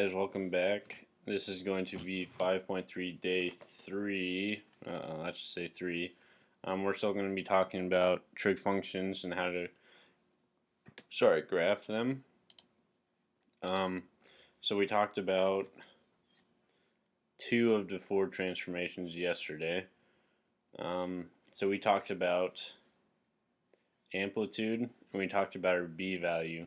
Guys, welcome back. This is going to be 5.3 day 3. I should say 3. We're still going to be talking about trig functions and how to graph them. So we talked about 2 of the 4 transformations yesterday. So we talked about amplitude and we talked about our b value,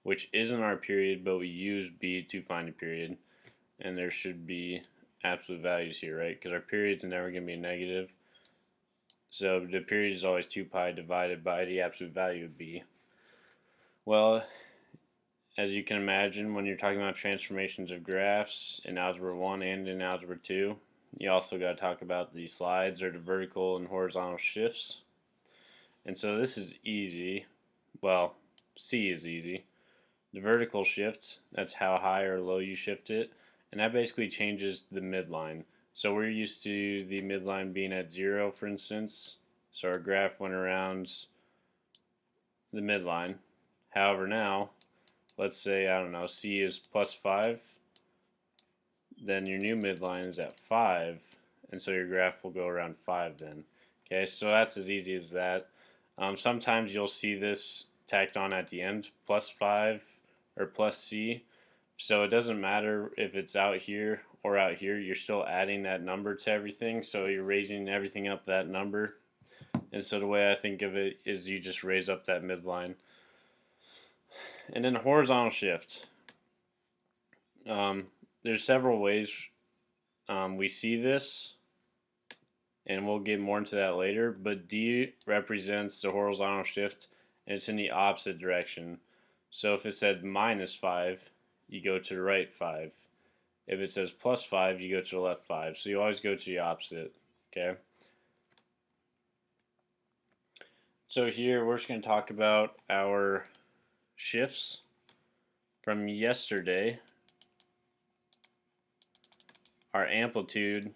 which isn't our period, but we use b to find a period. And there should be absolute values here, right? Because our period's never going to be negative. So the period is always 2 pi divided by the absolute value of b. Well, as you can imagine, when you're talking about transformations of graphs in Algebra 1 and in Algebra 2, you also got to talk about the slides or the vertical and horizontal shifts. And so this is easy. Well, C is easy. The vertical shift, that's how high or low you shift it. And that basically changes the midline. So we're used to the midline being at 0, for instance. So our graph went around the midline. However, now, let's say, I don't know, C is plus 5. Then your new midline is at 5. And so your graph will go around 5 then. Okay, so that's as easy as that. Sometimes you'll see this tacked on at the end, plus 5 or plus C. So it doesn't matter if it's out here or out here, you're still adding that number to everything, so you're raising everything up that number. And so the way I think of it is you just raise up that midline. And then horizontal shift. There's several ways we see this, and we'll get more into that later, but D represents the horizontal shift, and it's in the opposite direction. So if it said minus 5, you go to the right 5. If it says plus 5, you go to the left 5. So you always go to the opposite, okay? So here we're just going to talk about our shifts from yesterday. Our amplitude,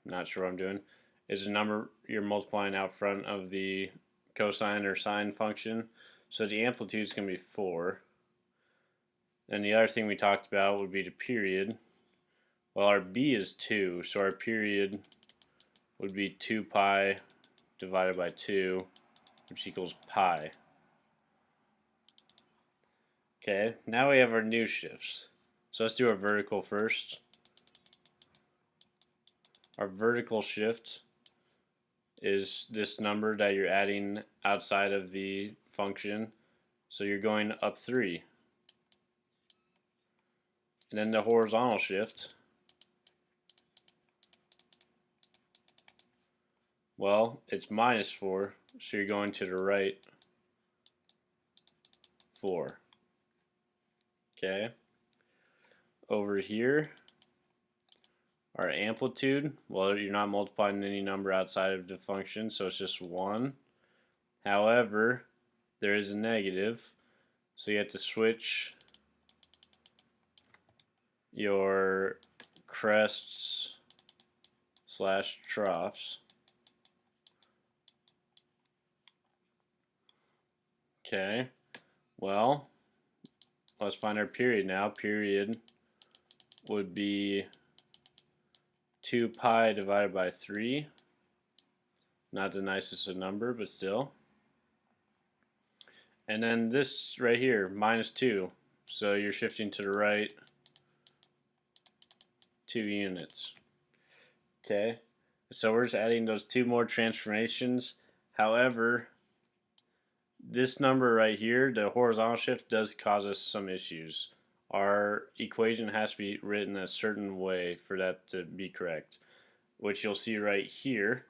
not sure what I'm doing, is the number you're multiplying out front of the cosine or sine function. So the amplitude is going to be 4. And the other thing we talked about would be the period. Well, our b is 2, so our period would be 2 pi divided by 2, which equals pi. Okay, now we have our new shifts. So let's do our vertical first. Our vertical shift is this number that you're adding outside of the function. So you're going up 3. And then the horizontal shift, well, it's minus 4, so you're going to the right 4. Okay. Over here, our amplitude, well, you're not multiplying any number outside of the function, so it's just 1. However, there is a negative, so you have to switch your crests slash troughs. Okay, well, let's find our period now. Period would be 2 pi divided by 3. Not the nicest of number, but still. And then this right here, minus 2. So you're shifting to the right 2 units. Okay, so we're just adding those 2 more transformations. However, this number right here, the horizontal shift, does cause us some issues. Our equation has to be written a certain way for that to be correct, which you'll see right here.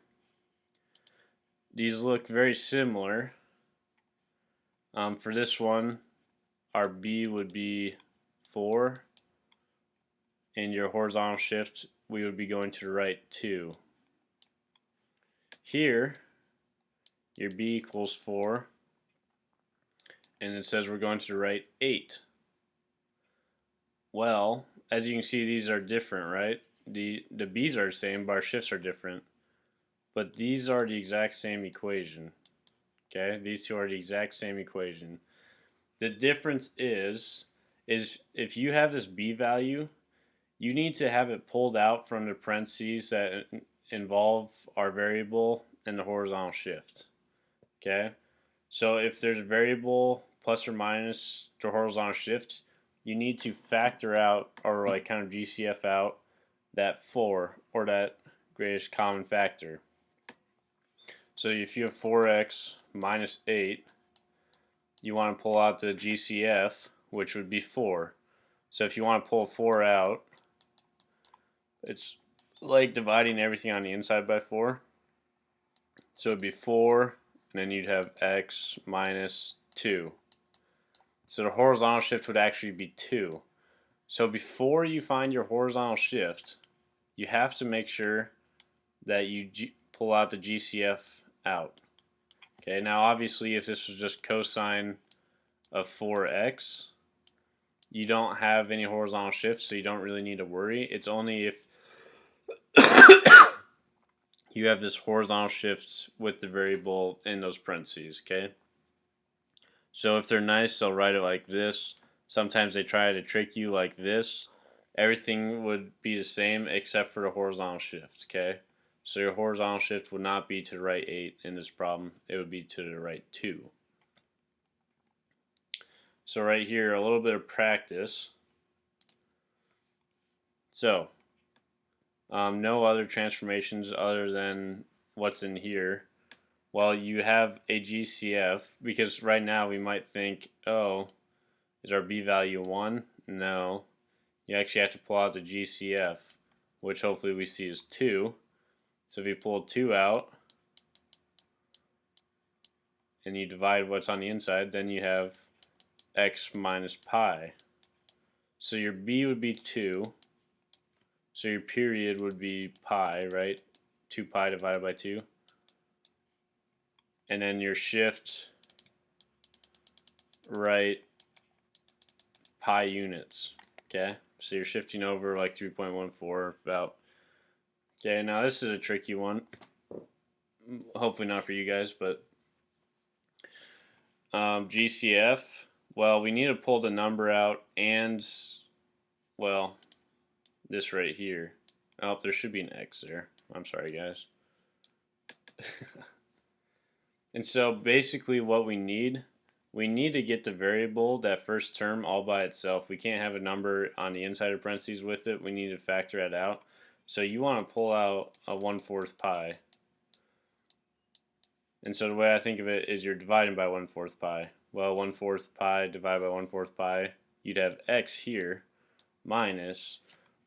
These look very similar. For this one, our b would be 4, and your horizontal shift, we would be going to the right 2. Here, your b equals 4, and it says we're going to the right 8. Well, as you can see, these are different, right? The b's are the same, but our shifts are different. But these are the exact same equation. Okay, these two are the exact same equation. The difference is is if you have this b value, you need to have it pulled out from the parentheses that involve our variable and the horizontal shift. Okay, so if there's a variable plus or minus the horizontal shift, you need to factor out or like kind of GCF out that 4 or that greatest common factor. So if you have 4x minus 8, you want to pull out the GCF, which would be 4. So if you want to pull 4 out, it's like dividing everything on the inside by 4. So it would be 4, and then you'd have x minus 2. So the horizontal shift would actually be 2. So before you find your horizontal shift, you have to make sure that you pull out the GCF out. Okay, now obviously if this was just cosine of 4x, you don't have any horizontal shift, so you don't really need to worry. It's only if you have this horizontal shift with the variable in those parentheses, okay? So if they're nice, they'll write it like this. Sometimes they try to trick you like this. Everything would be the same except for the horizontal shift, okay? So your horizontal shift would not be to the right 8 in this problem. It would be to the right 2. So right here, a little bit of practice. So, no other transformations other than what's in here. Well, you have a GCF, because right now we might think, oh, is our B value 1? No. You actually have to pull out the GCF, which hopefully we see is 2. So if you pull 2 out, and you divide what's on the inside, then you have x minus pi. So your b would be 2. So your period would be pi, right? 2 pi divided by 2. And then your shift, right, pi units. Okay? So you're shifting over like 3.14 about. Okay, now this is a tricky one. Hopefully not for you guys, but GCF, well, we need to pull the number out and, well, this right here. Oh, there should be an X there. I'm sorry, guys. And so basically what we need to get the variable, that first term, all by itself. We can't have a number on the inside of parentheses with it. We need to factor that out. So you want to pull out a 1/4 pi. And so the way I think of it is you're dividing by 1/4 pi. Well, 1/4 pi divided by 1/4 pi, you'd have x here minus,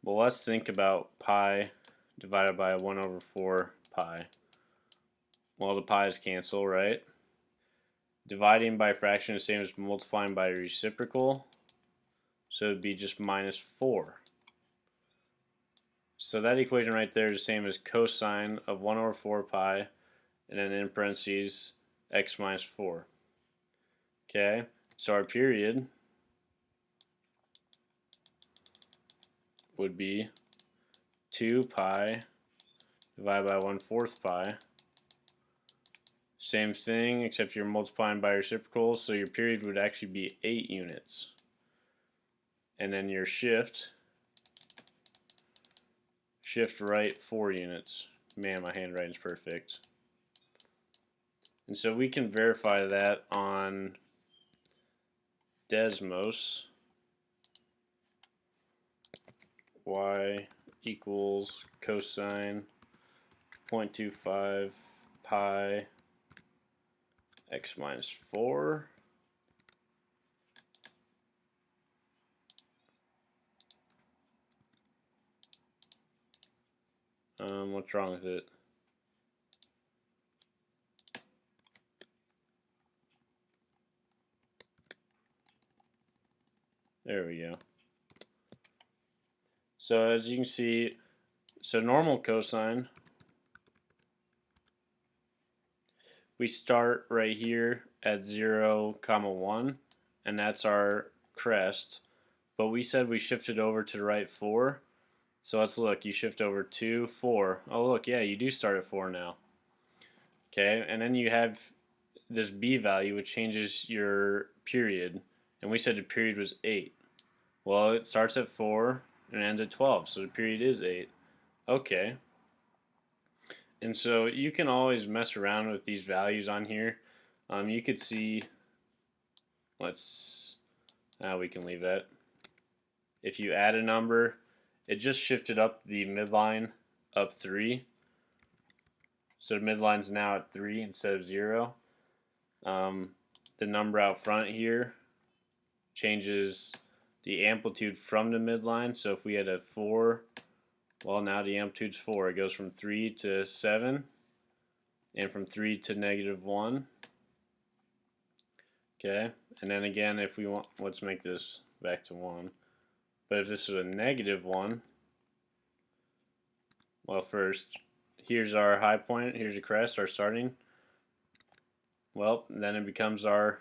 well, let's think about pi divided by 1/4 pi. Well, the pi's cancel, right? Dividing by a fraction is the same as multiplying by a reciprocal, so it'd be just minus 4. So that equation right there is the same as cosine of 1/4 pi, and then in parentheses, x minus 4. Okay, so our period would be 2 pi divided by 1/4 pi. Same thing, except you're multiplying by reciprocals, so your period would actually be 8 units. And then your shift right 4 units. Man, my handwriting's perfect. And so we can verify that on Desmos. Y equals cosine 0.25 pi x minus 4. What's wrong with it? There we go. So as you can see, so normal cosine, we start right here at 0, 1, and that's our crest. But we said we shifted over to the right 4. So let's look. You shift over 2, 4. Oh, look, yeah, you do start at 4 now. Okay, and then you have this b value, which changes your period. And we said the period was 8. Well, it starts at 4 and ends at 12, so the period is 8. Okay. And so you can always mess around with these values on here. You could see, we can leave that. If you add a number, it just shifted up the midline up 3. So the midline's now at 3 instead of 0. The number out front here changes the amplitude from the midline. So if we had a 4, well, now the amplitude's 4. It goes from 3 to 7 and from 3 to -1. Okay, and then again, if we want, let's make this back to 1. But if this is a -1, well, first, here's our high point, here's the crest, our starting. Well, then it becomes our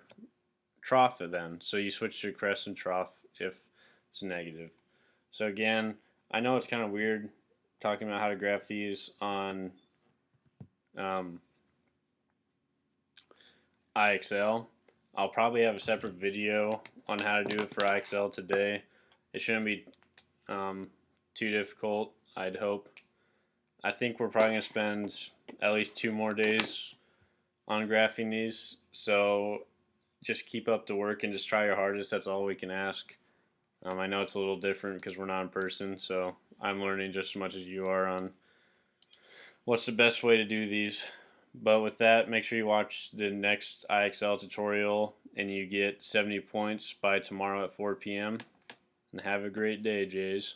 trough then. So you switch to crest and trough if it's negative. So again, I know it's kind of weird talking about how to graph these on IXL. I'll probably have a separate video on how to do it for IXL today. It shouldn't be too difficult, I'd hope. I think we're probably going to spend at least 2 more days on graphing these. So just keep up the work and just try your hardest. That's all we can ask. I know it's a little different because we're not in person, so I'm learning just as much as you are on what's the best way to do these. But with that, make sure you watch the next IXL tutorial and you get 70 points by tomorrow at 4 p.m. And have a great day, Jays.